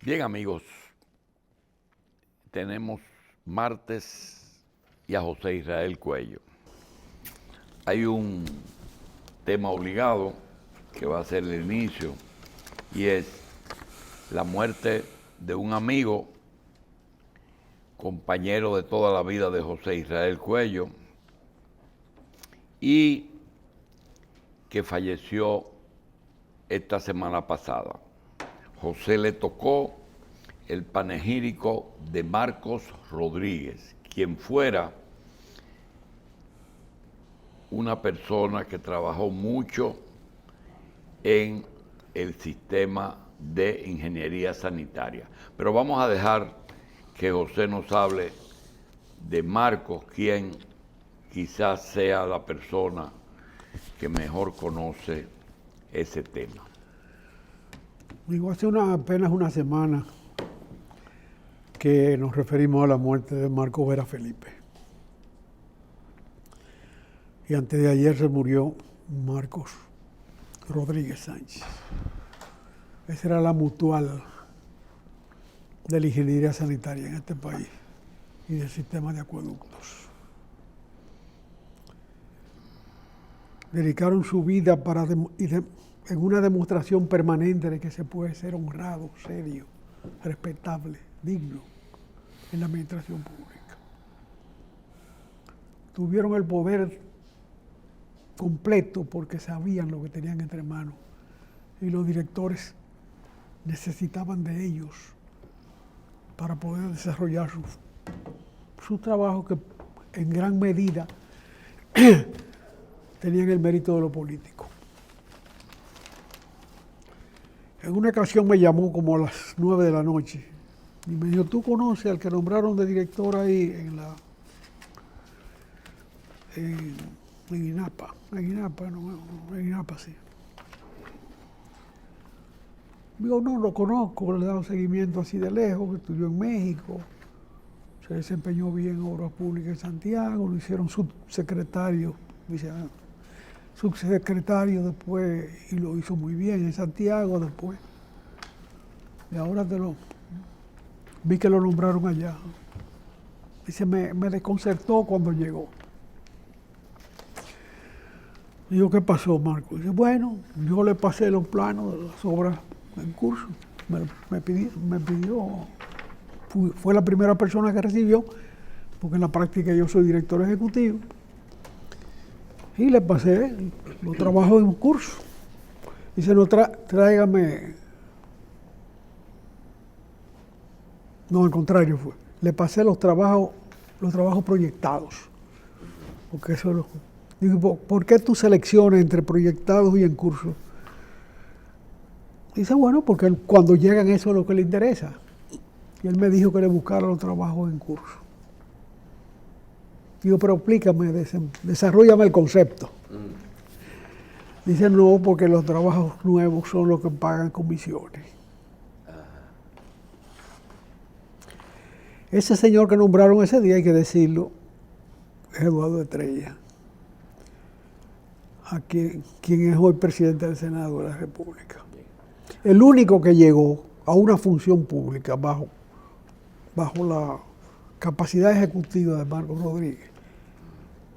Bien, amigos, tenemos martes y a José Israel Cuello. Hay un tema obligado que va a ser el inicio y es la muerte de un amigo, compañero de toda la vida de José Israel Cuello y que falleció esta semana pasada. José le tocó el panegírico de Marcos Rodríguez, quien fuera una persona que trabajó mucho en el sistema de ingeniería sanitaria. Pero vamos a dejar que José nos hable de Marcos, quien quizás sea la persona que mejor conoce ese tema. Digo, hace apenas una semana que nos referimos a la muerte de Marcos Vera Felipe. Y antes de ayer se murió Marcos Rodríguez Sánchez. Esa era la mutual de la ingeniería sanitaria en este país y del sistema de acueductos. Dedicaron su vida en una demostración permanente de que se puede ser honrado, serio, respetable, digno en la administración pública. Tuvieron el poder completo porque sabían lo que tenían entre manos y los directores necesitaban de ellos para poder desarrollar su trabajo, que en gran medida tenían el mérito de lo político. En una ocasión me llamó como a las 9 de la noche y me dijo: ¿tú conoces al que nombraron de director ahí en INAPA? En INAPA, sí. Digo, no lo conozco, le he dado seguimiento así de lejos, que estudió en México, se desempeñó bien en Obras Públicas en Santiago, lo hicieron subsecretario, subsecretario después, y lo hizo muy bien en Santiago después. Y ahora vi que lo nombraron allá. Dice, me desconcertó cuando llegó. Digo, ¿qué pasó, Marco? Dice, bueno, yo le pasé los planos de las obras en curso. Me pidió, fue la primera persona que recibió, porque en la práctica yo soy director ejecutivo. Y le pasé los trabajos en curso. Dice, no, tráigame. No, al contrario fue. Le pasé los trabajos proyectados. Porque eso lo. Digo, ¿por qué tú seleccionas entre proyectados y en curso? Dice, bueno, porque cuando llegan eso es lo que le interesa. Y él me dijo que le buscara los trabajos en curso. Digo, pero explícame, desarróllame el concepto. Dice, no, porque los trabajos nuevos son los que pagan comisiones. Ese señor que nombraron ese día, hay que decirlo, es Eduardo Estrella, quien es hoy presidente del Senado de la República. El único que llegó a una función pública bajo la capacidad ejecutiva de Marcos Rodríguez,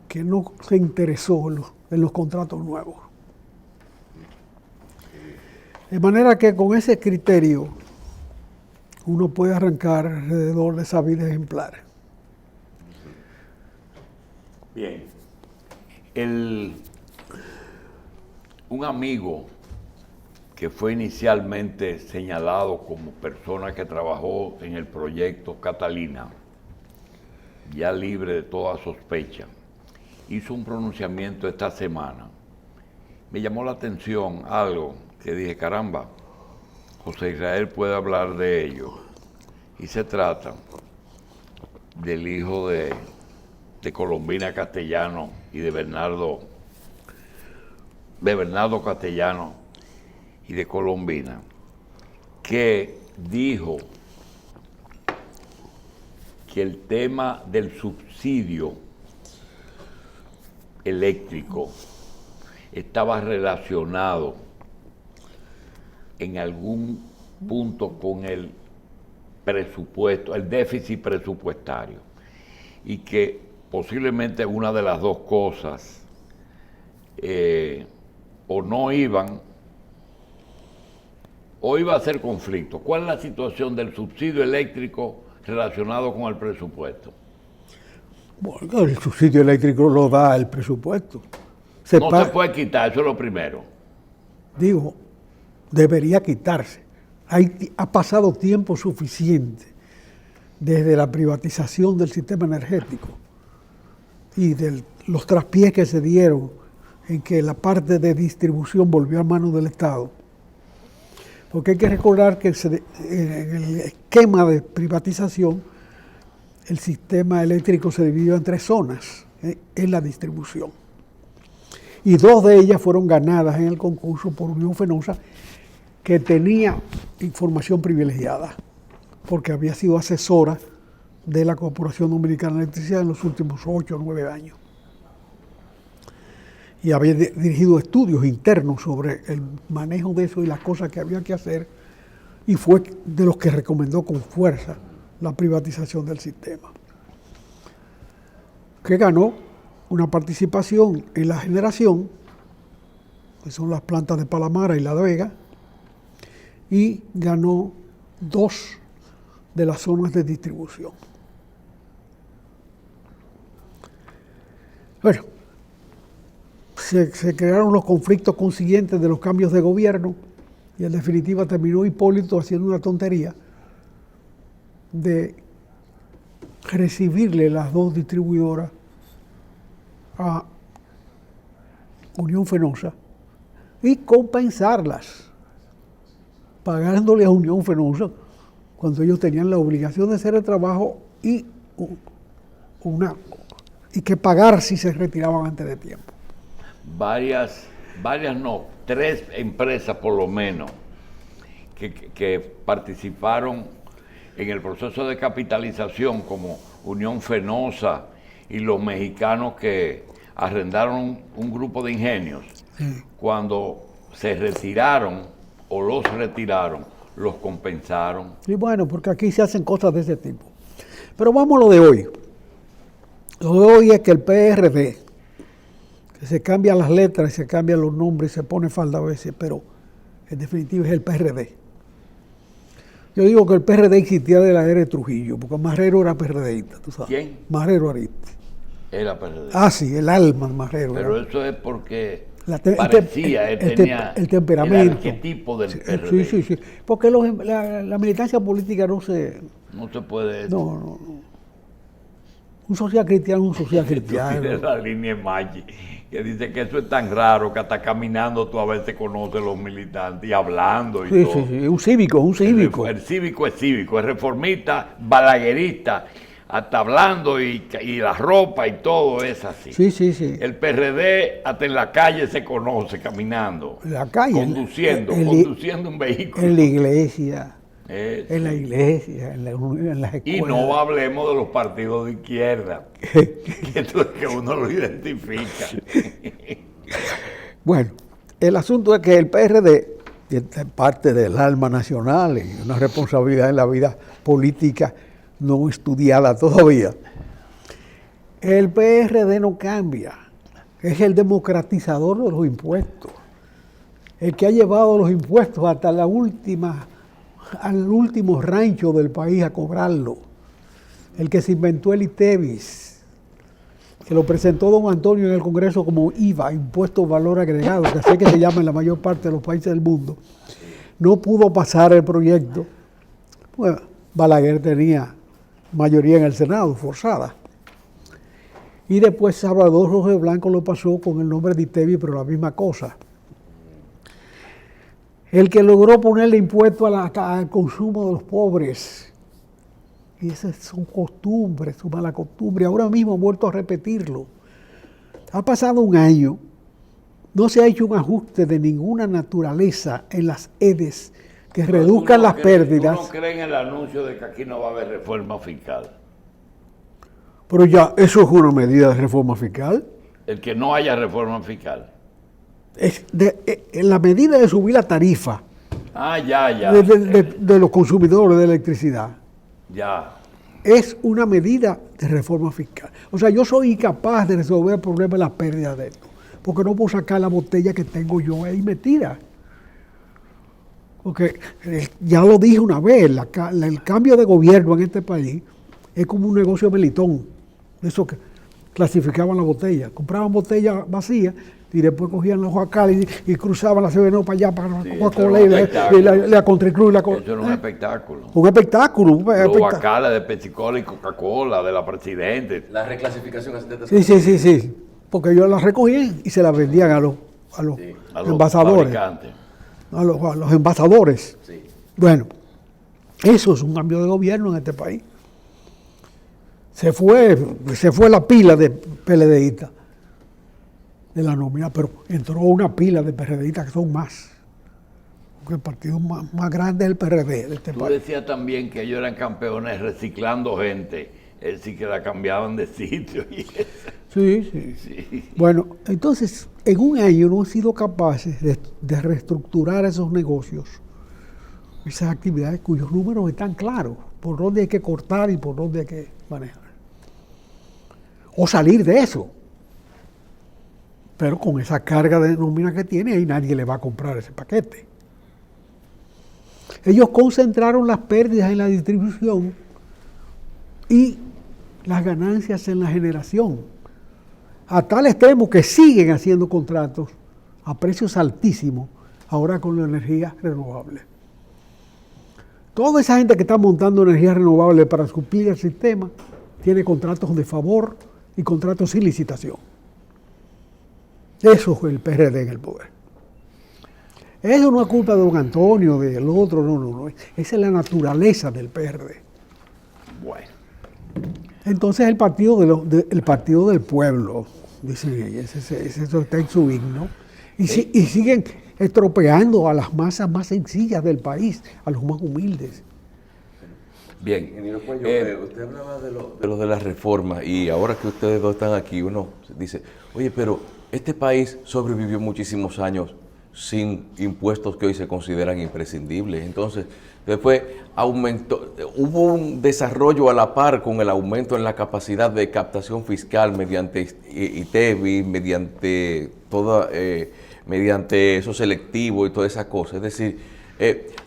que no se interesó en los contratos nuevos. De manera que con ese criterio uno puede arrancar alrededor de esa vida ejemplar. Bien. Un amigo que fue inicialmente señalado como persona que trabajó en el proyecto Catalina, ya libre de toda sospecha, hizo un pronunciamiento esta semana. Me llamó la atención algo que dije, caramba, José Israel puede hablar de ello. Y se trata del hijo de Colombina Castellano y de Bernardo Castellano y de Colombina, que dijo que el tema del subsidio eléctrico estaba relacionado en algún punto con el presupuesto, el déficit presupuestario, y que posiblemente una de las dos cosas o no iban o iba a ser conflicto. ¿Cuál es la situación del subsidio eléctrico relacionado con el presupuesto? Bueno, el subsidio eléctrico lo da el presupuesto. No se puede quitar, eso es lo primero. Digo, debería quitarse. Ha pasado tiempo suficiente desde la privatización del sistema energético y de los traspiés que se dieron en que la parte de distribución volvió a manos del Estado. Porque hay que recordar que en el esquema de privatización el sistema eléctrico se dividió en 3 zonas en la distribución. Y 2 de ellas fueron ganadas en el concurso por Unión Fenosa, que tenía información privilegiada, porque había sido asesora de la Corporación Dominicana de Electricidad en los últimos 8 o 9 años. Y había dirigido estudios internos sobre el manejo de eso y las cosas que había que hacer, y fue de los que recomendó con fuerza la privatización del sistema, que ganó una participación en la generación, que son las plantas de Palamara y La Vega, y ganó 2 de las zonas de distribución. Bueno, se crearon los conflictos consiguientes de los cambios de gobierno y en definitiva terminó Hipólito haciendo una tontería de recibirle las 2 distribuidoras a Unión Fenosa y compensarlas, pagándole a Unión Fenosa cuando ellos tenían la obligación de hacer el trabajo y que pagar si se retiraban antes de tiempo. Varias no, 3 empresas por lo menos que participaron en el proceso de capitalización, como Unión Fenosa y los mexicanos que arrendaron un grupo de ingenios, cuando se retiraron o los retiraron, los compensaron. Y bueno, porque aquí se hacen cosas de ese tipo. Pero vamos a lo de hoy. Lo de hoy es que el PRD, que se cambian las letras, se cambian los nombres, se pone falda a veces, pero en definitiva es el PRD. Yo digo que el PRD existía de la era de Trujillo, porque Marrero era PRDista, tú sabes. ¿Quién? Marrero Ariste. Era PRD. Ah, sí, el alma Marrero. Pero eso es porque parecía, él tenía el temperamento. El arquetipo del PRD. Sí. Porque la militancia política no se puede... No. Un social cristiano es un social cristiano. Tienes la línea de Maggi, que dice que eso es tan raro que hasta caminando tú a veces conoces a los militantes y hablando y todo. Sí, un cívico, un cívico. El cívico es cívico, es reformista, balaguerista, hasta hablando y la ropa y todo es así. Sí. El PRD hasta en la calle se conoce caminando. En la calle. Conduciendo un vehículo. En la iglesia. Sí. En la iglesia, en las escuelas. Y no hablemos de los partidos de izquierda, que uno lo identifica. Bueno, el asunto es que el PRD es parte del alma nacional y una responsabilidad en la vida política no estudiada todavía. El PRD no cambia, es el democratizador de los impuestos, el que ha llevado los impuestos hasta al último rancho del país a cobrarlo, el que se inventó el ITEVIS, que lo presentó don Antonio en el Congreso como IVA, Impuesto Valor Agregado, que así que se llama en la mayor parte de los países del mundo. No pudo pasar el proyecto, pues Balaguer tenía mayoría en el Senado, forzada. Y después Salvador Rojo Blanco lo pasó con el nombre de ITEVIS, pero la misma cosa. El que logró ponerle impuesto al consumo de los pobres. Y esas son costumbres, su mala costumbre. Ahora mismo han vuelto a repetirlo. Ha pasado un año, no se ha hecho un ajuste de ninguna naturaleza en las EDES que reduzcan las pérdidas. ¿Tú no crees en el anuncio de que aquí no va a haber reforma fiscal? Pero ya, eso es una medida de reforma fiscal. El que no haya reforma fiscal. En la medida de subir la tarifa ya. de los consumidores de electricidad. Ya. Es una medida de reforma fiscal. O sea, yo soy incapaz de resolver el problema de las pérdidas de esto, porque no puedo sacar la botella que tengo yo ahí metida. Porque ya lo dije una vez, el cambio de gobierno en este país es como un negocio melitón, eso que clasificaban la botella, compraban botellas vacías y después cogían la Juacal y cruzaban la CBN para allá, para Coca-Cola y la Contricruz. Eso era un espectáculo. Un espectáculo. Los Juacales de Pepsi-Cola y Coca-Cola, de la Presidente. La reclasificación. Sí. Porque ellos las recogían y se las vendían a los envasadores. A los envasadores. Sí. Bueno, eso es un cambio de gobierno en este país. Se fue la pila de PLDistas de la nómina, pero entró una pila de PRDistas que son más. Porque el partido más grande es el PRD de este Tú país. decías también que ellos eran campeones reciclando gente, es decir, que la cambiaban de sitio. Y eso. Sí. Bueno, entonces, en un año no han sido capaces de reestructurar esos negocios, esas actividades cuyos números están claros, por dónde hay que cortar y por dónde hay que manejar. O salir de eso. Pero con esa carga de nómina que tiene, ahí nadie le va a comprar ese paquete. Ellos concentraron las pérdidas en la distribución y las ganancias en la generación, a tal extremo que siguen haciendo contratos a precios altísimos, ahora con la energía renovable. Toda esa gente que está montando energía renovable para suplir el sistema, tiene contratos de favor y contratos sin licitación. Eso es el PRD en el poder. Eso no es culpa de don Antonio, del otro, no. Esa es la naturaleza del PRD. Bueno. Entonces el partido del pueblo, dicen ellos, eso está en su himno, y siguen estropeando a las masas más sencillas del país, a los más humildes. Bien. Ingeniero Cuello, usted hablaba de lo de las reformas y ahora que ustedes dos están aquí, uno dice, oye, pero este país sobrevivió muchísimos años sin impuestos que hoy se consideran imprescindibles. Entonces, después hubo un desarrollo a la par con el aumento en la capacidad de captación fiscal mediante ITEVI, mediante eso selectivo y toda esa cosa. Es decir,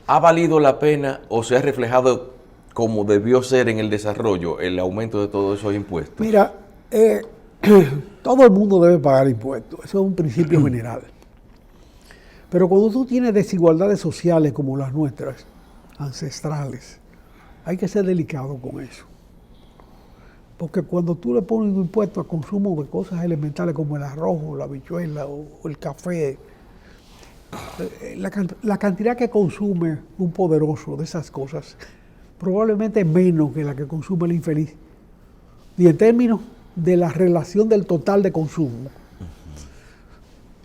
¿ha valido la pena o se ha reflejado como debió ser en el desarrollo el aumento de todos esos impuestos? Mira, todo el mundo debe pagar impuestos, eso es un principio general. Pero cuando tú tienes desigualdades sociales como las nuestras, ancestrales, hay que ser delicado con eso. Porque cuando tú le pones un impuesto a consumo de cosas elementales como el arroz, o la habichuela o el café, la cantidad que consume un poderoso de esas cosas probablemente es menos que la que consume el infeliz. Y en términos de la relación del total de consumo,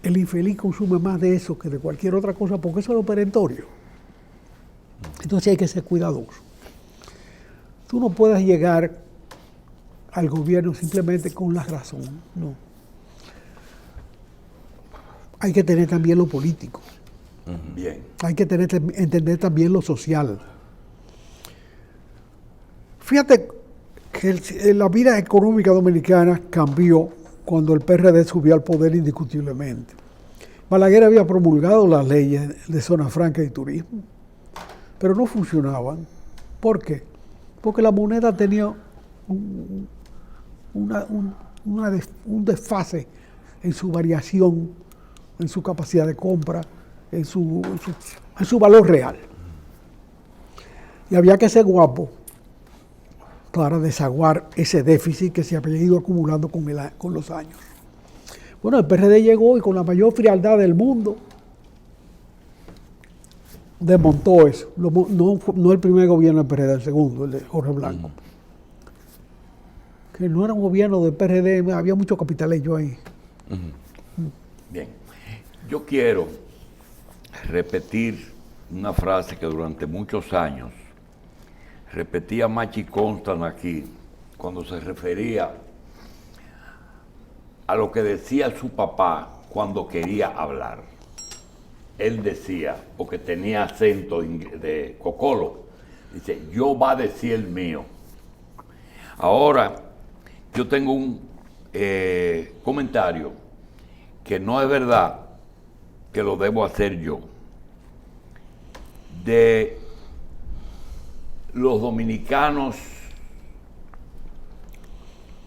el infeliz consume más de eso que de cualquier otra cosa, porque eso es lo perentorio. Entonces hay que ser cuidadoso. Tú no puedes llegar al gobierno simplemente con la razón, no. Hay que tener también lo político. Bien. Hay que entender también lo social. Fíjate que la vida económica dominicana cambió cuando el PRD subió al poder indiscutiblemente. Balaguer había promulgado las leyes de zona franca y turismo, pero no funcionaban. ¿Por qué? Porque la moneda tenía un desfase en su variación, en su capacidad de compra, en su valor real. Y había que ser guapo para desaguar ese déficit que se había ido acumulando con los años. Bueno, el PRD llegó y con la mayor frialdad del mundo desmontó eso. No el primer gobierno del PRD, el segundo, el de Jorge Blanco. Que no era un gobierno del PRD, había muchos capitaleños ahí. Bien. Yo quiero repetir una frase que durante muchos años repetía Machi Constant aquí, cuando se refería a lo que decía su papá cuando quería hablar. Él decía, porque tenía acento de cocolo, Dice, yo va a decir el mío. Ahora, yo tengo un comentario que no es verdad, que lo debo hacer yo. De los dominicanos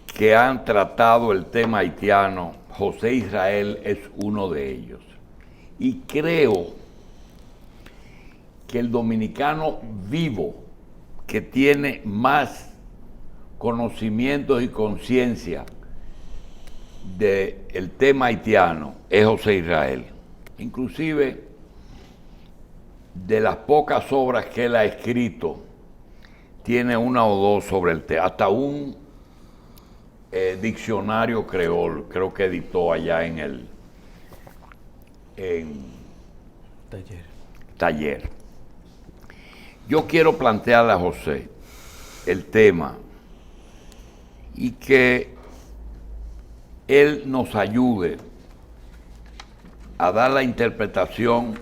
que han tratado el tema haitiano, José Israel es uno de ellos. Y creo que el dominicano vivo, que tiene más conocimientos y conciencia del tema haitiano, es José Israel. Inclusive, de las pocas obras que él ha escrito, tiene una o dos sobre el tema, hasta un diccionario creol, creo que editó allá en el taller. Yo quiero plantearle a José el tema y que él nos ayude a dar la interpretación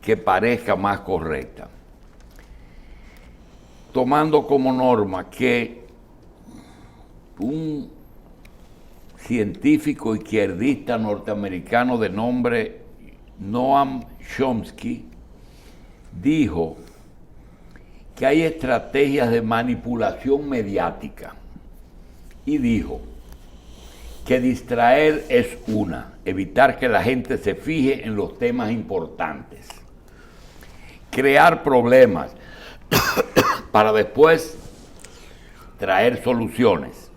que parezca más correcta, tomando como norma que un científico izquierdista norteamericano de nombre Noam Chomsky dijo que hay estrategias de manipulación mediática y dijo que distraer es una, evitar que la gente se fije en los temas importantes, crear problemas para después traer soluciones,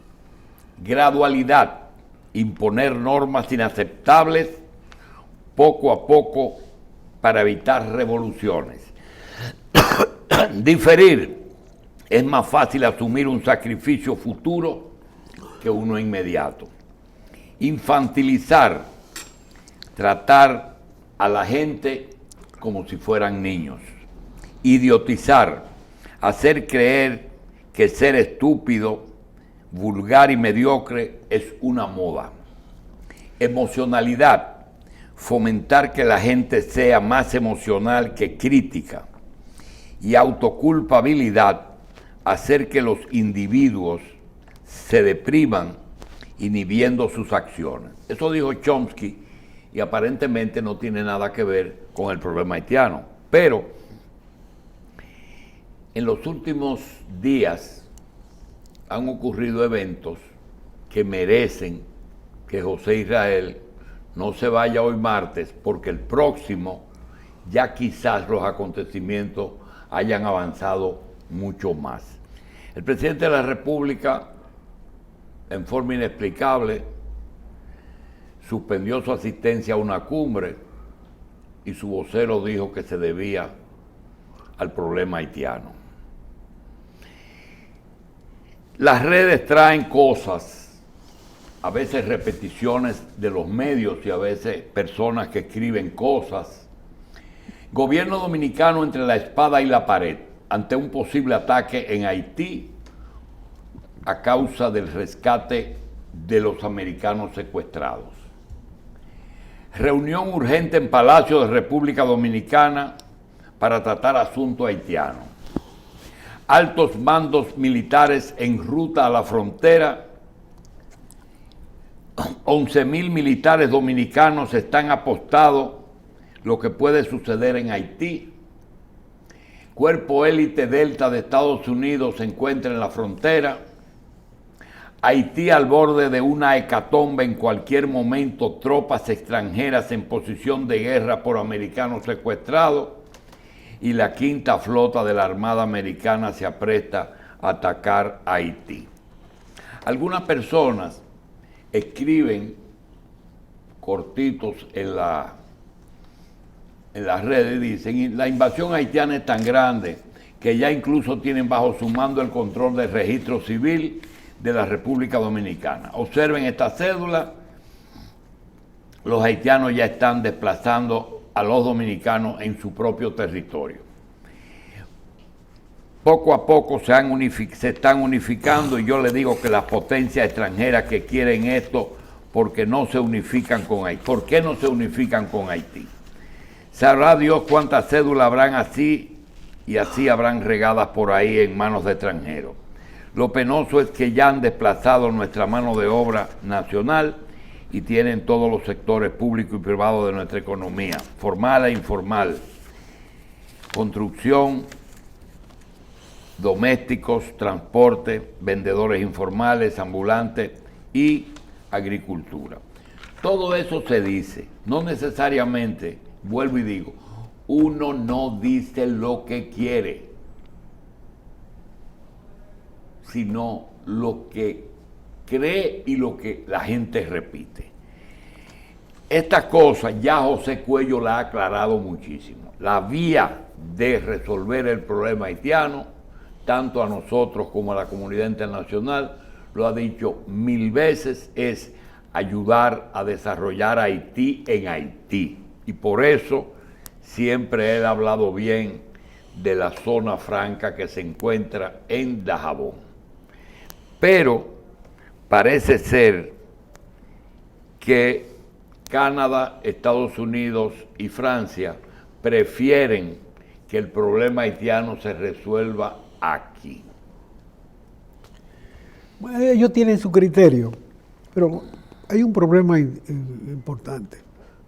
gradualidad, imponer normas inaceptables poco a poco para evitar revoluciones. Diferir, es más fácil asumir un sacrificio futuro que uno inmediato. Infantilizar, tratar a la gente como si fueran niños. Idiotizar, hacer creer que ser estúpido, vulgar y mediocre es una moda. Emocionalidad, fomentar que la gente sea más emocional que crítica. Y autoculpabilidad, hacer que los individuos se depriman inhibiendo sus acciones. Eso dijo Chomsky y aparentemente no tiene nada que ver con el problema haitiano. Pero en los últimos días han ocurrido eventos que merecen que José Israel no se vaya hoy martes, porque el próximo ya quizás los acontecimientos hayan avanzado mucho más. El presidente de la República, en forma inexplicable, suspendió su asistencia a una cumbre y su vocero dijo que se debía al problema haitiano. Las redes traen cosas, a veces repeticiones de los medios y a veces personas que escriben cosas. Gobierno dominicano entre la espada y la pared ante un posible ataque en Haití a causa del rescate de los americanos secuestrados. Reunión urgente en Palacio de República Dominicana para tratar asunto haitiano. Altos mandos militares en ruta a la frontera. 11,000 militares dominicanos están apostados lo que puede suceder en Haití. Cuerpo élite Delta de Estados Unidos se encuentra en la frontera. Haití al borde de una hecatombe en cualquier momento, tropas extranjeras en posición de guerra por americanos secuestrados, y la quinta flota de la Armada Americana se apresta a atacar a Haití. Algunas personas escriben cortitos en las redes, dicen, la invasión haitiana es tan grande que ya incluso tienen bajo su mando el control del registro civil de la República Dominicana. Observen esta cédula, los haitianos ya están desplazando a los dominicanos en su propio territorio. Poco a poco se están unificando, y yo les digo que las potencias extranjeras que quieren esto, porque no se unifican con Haití. ¿Por qué no se unifican con Haití? Sabrá Dios cuántas cédulas habrán así y así habrán regadas por ahí en manos de extranjeros. Lo penoso es que ya han desplazado nuestra mano de obra nacional y tienen todos los sectores públicos y privados de nuestra economía, formal e informal, construcción, domésticos, transporte, vendedores informales, ambulantes y agricultura. Todo eso se dice, no necesariamente, vuelvo y digo, uno no dice lo que quiere, sino lo que cree y lo que la gente repite. Esta cosa ya José Cuello la ha aclarado muchísimo. La vía de resolver el problema haitiano, tanto a nosotros como a la comunidad internacional, lo ha dicho 1000 veces, es ayudar a desarrollar Haití en Haití. Y por eso siempre él ha hablado bien de la zona franca que se encuentra en Dajabón. Pero parece ser que Canadá, Estados Unidos y Francia prefieren que el problema haitiano se resuelva aquí. Bueno, ellos tienen su criterio, pero hay un problema importante.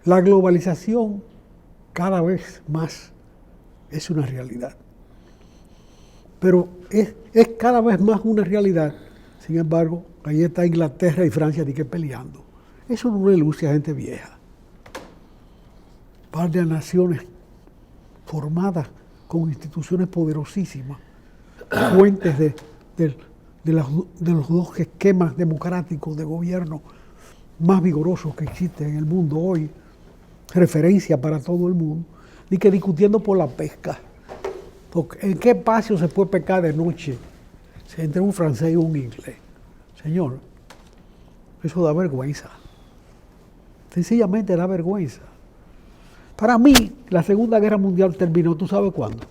La globalización cada vez más es una realidad. Pero es cada vez más una realidad. Sin embargo, ahí está Inglaterra y Francia peleando. Eso no le luce a gente vieja. Par de naciones formadas con instituciones poderosísimas, fuentes de los dos esquemas democráticos de gobierno más vigorosos que existen en el mundo hoy, referencia para todo el mundo, ni que discutiendo por la pesca. Porque ¿en qué espacio se puede pescar de noche entre un francés y un inglés? Señor, eso da vergüenza. Sencillamente da vergüenza. Para mí, la Segunda Guerra Mundial terminó, ¿tú sabes cuándo?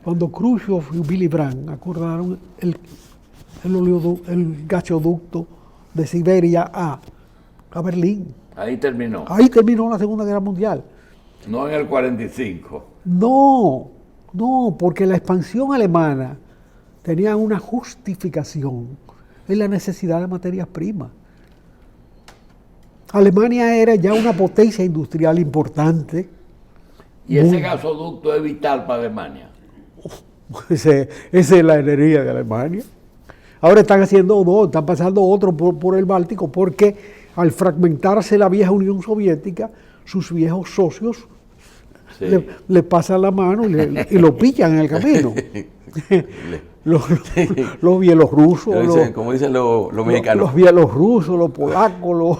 Cuando Khrushchev y Willy Brandt acordaron el gasoducto de Siberia a Berlín. Ahí terminó. Ahí terminó la Segunda Guerra Mundial. No en el 45. No, porque la expansión alemana tenía una justificación en la necesidad de materias primas. Alemania era ya una potencia industrial importante. Y ese gasoducto es vital para Alemania. Esa es la energía de Alemania. Ahora están haciendo dos, están pasando otro por el Báltico, porque al fragmentarse la vieja Unión Soviética, sus viejos socios le pasan la mano y lo pillan en el camino. Los bielorrusos, como dicen los mexicanos. Los bielorrusos, los polacos,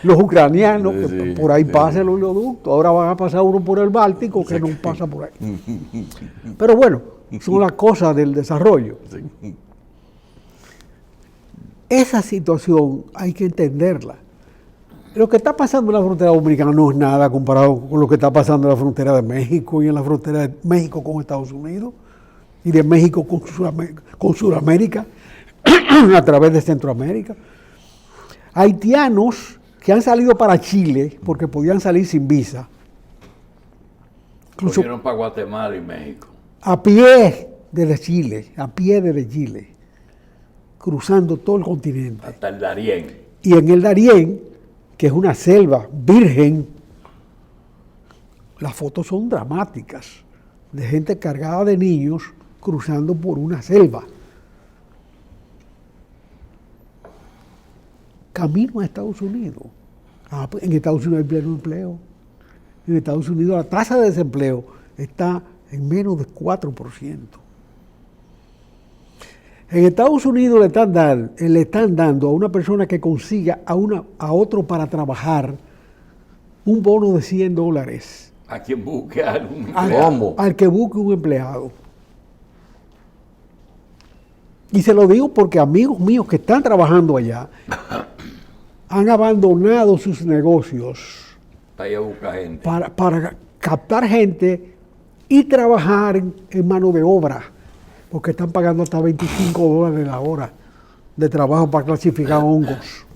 los ucranianos, que por ahí pasa el oleoducto. Ahora van a pasar uno por el Báltico que no pasa por ahí. Pero bueno, son las cosas del desarrollo. Esa situación hay que entenderla. Lo que está pasando en la frontera dominicana no es nada comparado con lo que está pasando en la frontera de México y en la frontera de México con Estados Unidos y de México con Sudamérica a través de Centroamérica. Haitianos que han salido para Chile porque podían salir sin visa. Incluso fueron para Guatemala y México. A pie desde Chile, cruzando todo el continente. Hasta el Darién. Y en el Darién, que es una selva virgen, las fotos son dramáticas, de gente cargada de niños cruzando por una selva. Camino a Estados Unidos. En Estados Unidos hay pleno empleo. En Estados Unidos la tasa de desempleo está en menos de 4%. En Estados Unidos le están dando a una persona que consiga a otro para trabajar un bono de $100. A quien busque algún empleado. Al que busque un empleado. Y se lo digo porque amigos míos que están trabajando allá han abandonado sus negocios para ir a buscar gente. Para captar gente y trabajar en mano de obra, porque están pagando hasta $25 la hora de trabajo para clasificar hongos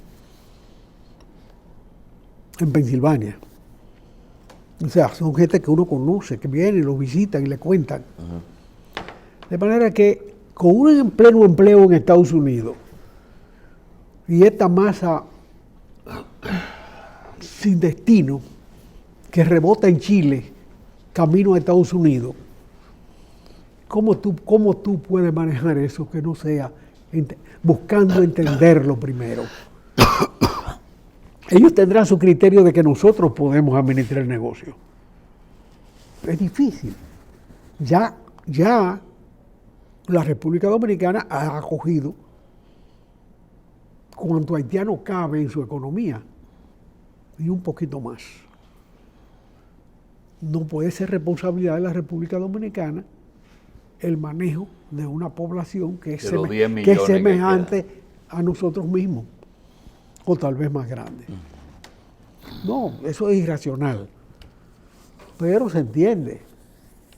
en Pensilvania. O sea, son gente que uno conoce, que vienen, los visitan y le cuentan. De manera que con un pleno empleo en Estados Unidos y esta masa sin destino que rebota en Chile, camino a Estados Unidos, ¿cómo tú puedes manejar eso que no sea buscando entenderlo primero? Ellos tendrán su criterio de que nosotros podemos administrar el negocio. Es difícil. Ya la República Dominicana ha acogido cuanto haitiano cabe en su economía y un poquito más. No puede ser responsabilidad de la República Dominicana el manejo de una población que es semejante a nosotros mismos, o tal vez más grande. No, eso es irracional. Pero se entiende.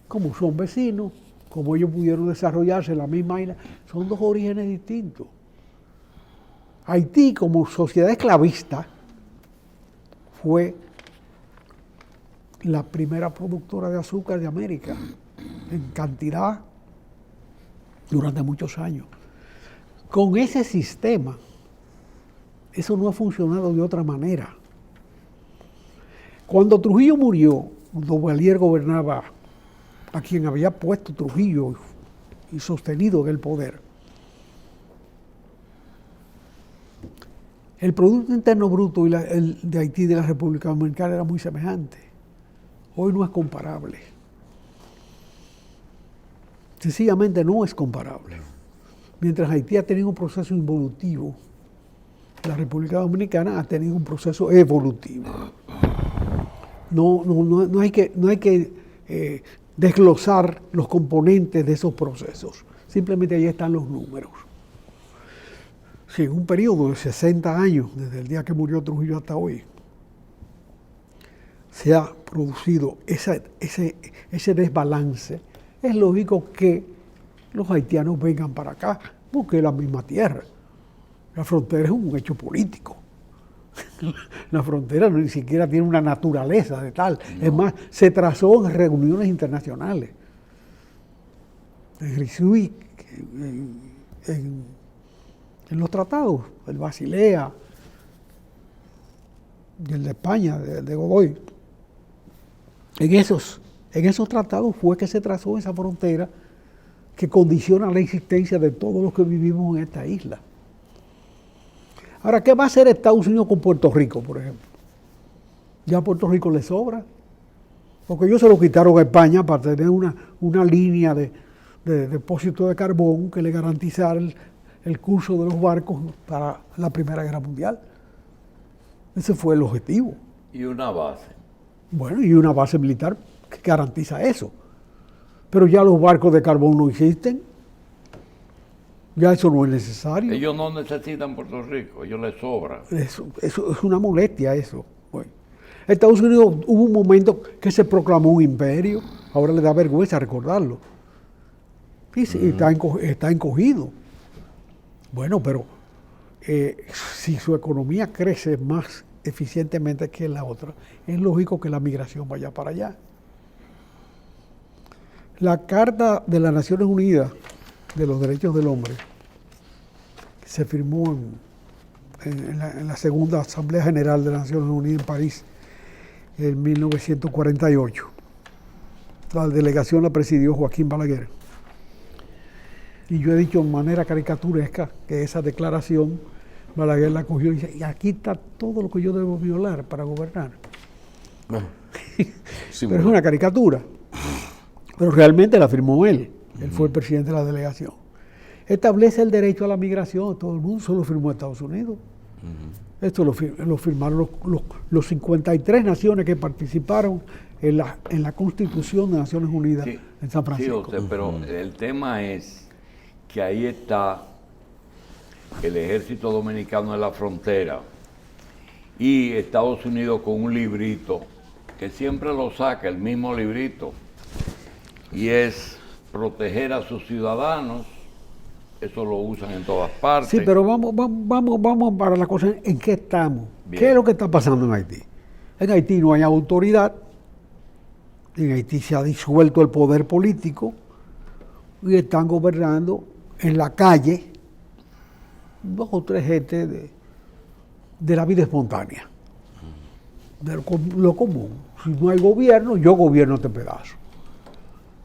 Como son vecinos, como ellos pudieron desarrollarse en la misma isla, son dos orígenes distintos. Haití, como sociedad esclavista, fue la primera productora de azúcar de América, en cantidad, durante muchos años. Con ese sistema, eso no ha funcionado de otra manera. Cuando Trujillo murió, Duvalier gobernaba a quien había puesto Trujillo y sostenido en el poder. El Producto Interno Bruto el de Haití y de la República Dominicana era muy semejante. Hoy no es comparable. Sencillamente no es comparable. Mientras Haití ha tenido un proceso involutivo, la República Dominicana ha tenido un proceso evolutivo. No hay que desglosar los componentes de esos procesos. Simplemente ahí están los números. Si en un periodo de 60 años, desde el día que murió Trujillo hasta hoy, se ha producido ese desbalance, es lógico que los haitianos vengan para acá, porque es la misma tierra. La frontera es un hecho político. La frontera ni siquiera tiene una naturaleza de tal. No. Es más, se trazó en reuniones internacionales. En Risuy, en los tratados, el Basilea, y el de España, de Godoy. En esos tratados fue que se trazó esa frontera que condiciona la existencia de todos los que vivimos en esta isla. Ahora, ¿qué va a hacer Estados Unidos con Puerto Rico, por ejemplo? Ya a Puerto Rico le sobra, porque ellos se lo quitaron a España para tener una línea de depósito de carbón que le garantizara el curso de los barcos para la Primera Guerra Mundial. Ese fue el objetivo. ¿Y una base? Bueno, y una base militar que garantiza eso. Pero ya los barcos de carbón no existen. Ya eso no es necesario. Ellos no necesitan Puerto Rico, ellos les sobra. Eso es una molestia eso. Bueno, Estados Unidos hubo un momento que se proclamó un imperio, ahora le da vergüenza recordarlo. Y está encogido. Bueno, pero si su economía crece más eficientemente que la otra, es lógico que la migración vaya para allá. La Carta de las Naciones Unidas de los Derechos del Hombre, que se firmó en la segunda Asamblea General de las Naciones Unidas en París en 1948. La delegación la presidió Joaquín Balaguer. Y yo he dicho de manera caricaturesca que esa declaración Balaguer la cogió y dice, y aquí está todo lo que yo debo violar para gobernar. Bueno, sí, pero es una caricatura. Pero realmente la firmó él. Él fue el presidente de la delegación. Establece el derecho a la migración. Todo el mundo solo firmó Estados Unidos. Esto lo firmaron los 53 naciones que participaron en la Constitución de Naciones Unidas en San Francisco. Sí, pero el tema es que ahí está el ejército dominicano en la frontera y Estados Unidos con un librito que siempre lo saca, el mismo librito, y es proteger a sus ciudadanos. Eso lo usan en todas partes. Sí, pero vamos para la cosa en qué estamos. Bien. ¿Qué es lo que está pasando en Haití? En Haití no hay autoridad, En Haití se ha disuelto el poder político y están gobernando en la calle 2 o 3 gente de la vida espontánea, de lo común. Si no hay gobierno, yo gobierno este pedazo.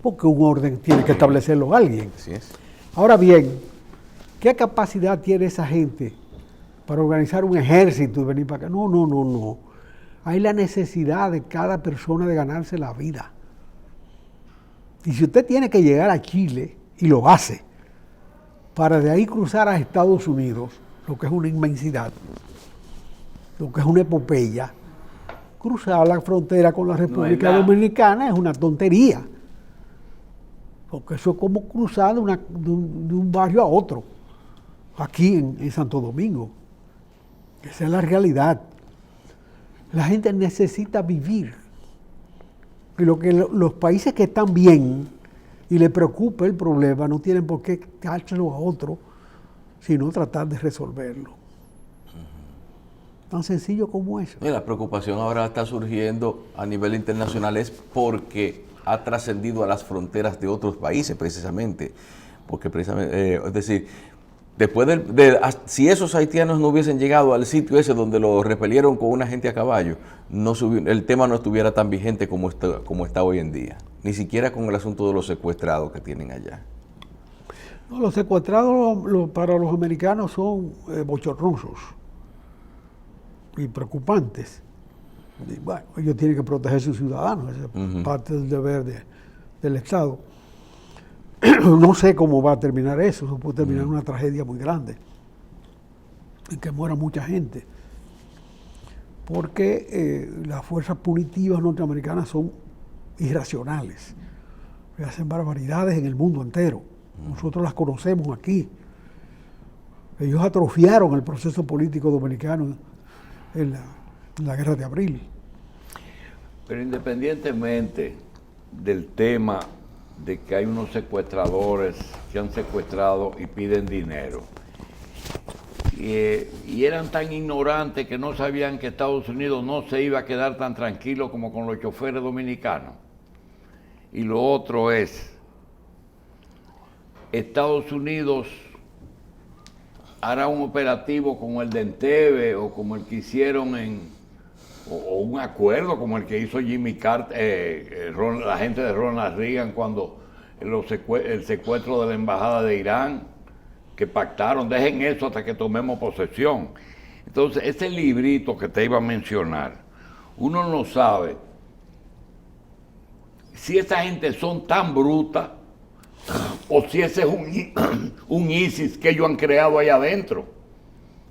Porque un orden tiene que establecerlo alguien. Así es. Ahora bien, ¿qué capacidad tiene esa gente para organizar un ejército y venir para acá? No. Hay la necesidad de cada persona de ganarse la vida. Y si usted tiene que llegar a Chile, y lo hace, para de ahí cruzar a Estados Unidos, lo que es una inmensidad, lo que es una epopeya, cruzar la frontera con la República Dominicana es una tontería. Porque eso es como cruzar de un barrio a otro, aquí en Santo Domingo. Esa es la realidad. La gente necesita vivir. Y los países que están bien y les preocupa el problema no tienen por qué dárselo a otro, sino tratar de resolverlo. Tan sencillo como eso. Y la preocupación ahora está surgiendo a nivel internacional es porque ha trascendido a las fronteras de otros países, precisamente. Porque precisamente, es decir, después si esos haitianos no hubiesen llegado al sitio ese donde lo repelieron con una gente a caballo, el tema no estuviera tan vigente como está hoy en día. Ni siquiera con el asunto de los secuestrados que tienen allá. No, los secuestrados para los americanos son bochornosos y preocupantes. Y bueno, ellos tienen que proteger a sus ciudadanos, esa es parte del deber del Estado. No sé cómo va a terminar eso puede terminar en una tragedia muy grande, en que muera mucha gente, porque las fuerzas punitivas norteamericanas son irracionales, hacen barbaridades en el mundo entero, nosotros las conocemos aquí. Ellos atrofiaron el proceso político dominicano en la Guerra de Abril. Pero independientemente del tema de que hay unos secuestradores que han secuestrado y piden dinero, y eran tan ignorantes que no sabían que Estados Unidos no se iba a quedar tan tranquilo como con los choferes dominicanos. Y lo otro es, Estados Unidos hará un operativo como el de Entebbe o como el que hicieron o un acuerdo como el que hizo Jimmy Carter, la gente de Ronald Reagan cuando el secuestro de la embajada de Irán, que pactaron, dejen eso hasta que tomemos posesión. Entonces, ese librito que te iba a mencionar, uno no sabe si esa gente son tan brutas o si ese es un ISIS que ellos han creado ahí adentro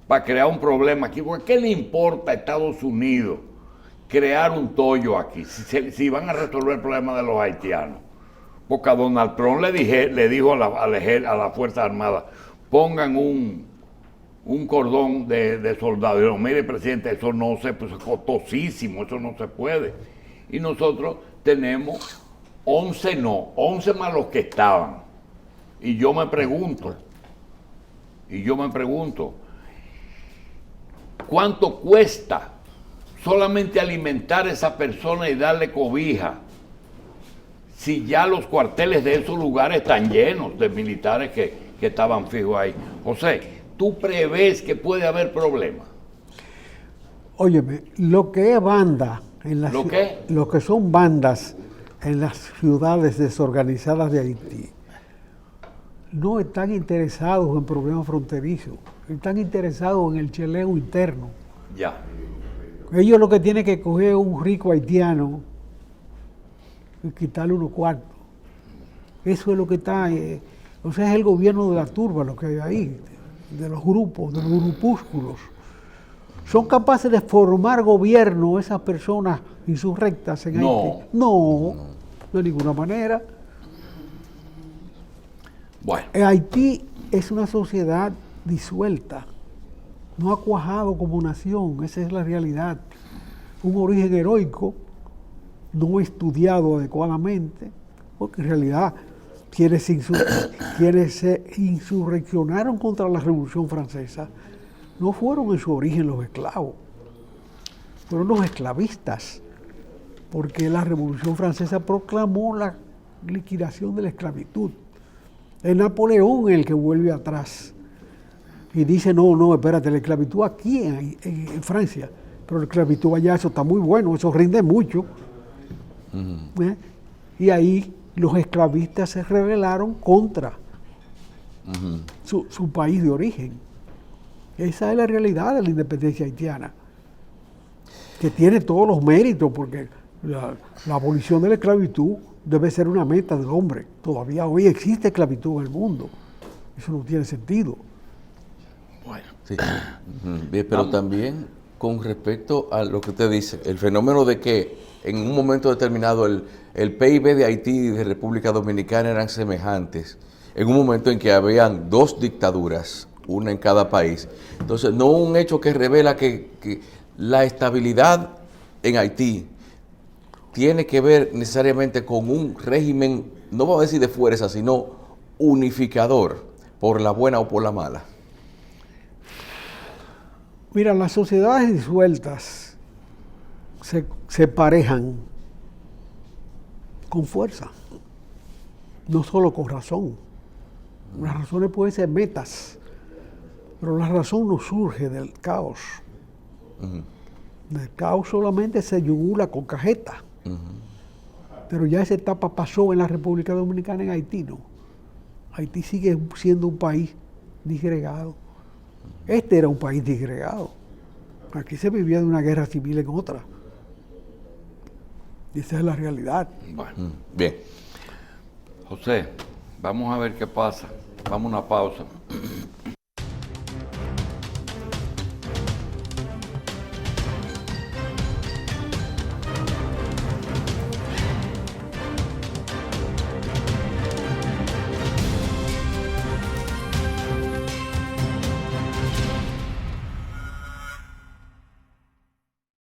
para crear un problema aquí. Porque ¿qué le importa a Estados Unidos crear un tollo aquí si van a resolver el problema de los haitianos? Porque a Donald Trump le dijo a la Fuerza Armada, pongan un cordón de soldados. Y dijo, mire, presidente, eso no se, pues es costosísimo, eso no se puede. Y nosotros tenemos 11 más los que estaban. Y yo me pregunto, ¿cuánto cuesta solamente alimentar a esa persona y darle cobija si ya los cuarteles de esos lugares están llenos de militares que estaban fijos ahí? José, ¿tú prevés que puede haber problemas? Óyeme, lo que es banda, lo que son bandas en las ciudades desorganizadas de Haití, no están interesados en problemas fronterizos, están interesados en el cheleo interno. Ya. Ellos lo que tienen que coger es un rico haitiano y quitarle unos cuartos. Eso es lo que está, o sea, es el gobierno de la turba lo que hay ahí, de los grupos, de los grupúsculos. ¿Son capaces de formar gobierno esas personas insurrectas en Haití? No, de ninguna manera. Bueno. Haití es una sociedad disuelta, no ha cuajado como nación, esa es la realidad. Un origen heroico, no estudiado adecuadamente, porque en realidad quienes se insurreccionaron contra la Revolución Francesa no fueron en su origen los esclavos, fueron los esclavistas. porque la Revolución Francesa proclamó la liquidación de la esclavitud. Es Napoleón el que vuelve atrás y dice, no, espérate, la esclavitud aquí en Francia, pero la esclavitud allá, eso está muy bueno, eso rinde mucho. ¿Eh? Y ahí los esclavistas se rebelaron contra su país de origen. Esa es la realidad de la independencia haitiana, que tiene todos los méritos, porque la abolición de la esclavitud debe ser una meta del hombre. Todavía hoy existe esclavitud en el mundo. Eso no tiene sentido. Bueno, Sí. Bien, pero también con respecto a lo que usted dice, el fenómeno de que en un momento determinado el PIB de Haití y de República Dominicana eran semejantes, en un momento en que habían dos dictaduras, una en cada país. Entonces, no un hecho que revela que la estabilidad en Haití tiene que ver necesariamente con un régimen, no vamos a decir de fuerza, sino unificador, por la buena o por la mala. Mira, las sociedades disueltas se parejan con fuerza, no solo con razón. Las razones pueden ser metas, pero la razón no surge del caos. El caos solamente se yugula con cajeta. Pero ya esa etapa pasó en la República Dominicana, en Haití no. Haití sigue siendo un país disgregado. Este era un país disgregado. Aquí se vivía de una guerra civil en otra. Y esa es la realidad. bueno. Bien. José, vamos a ver qué pasa. Vamos a una pausa.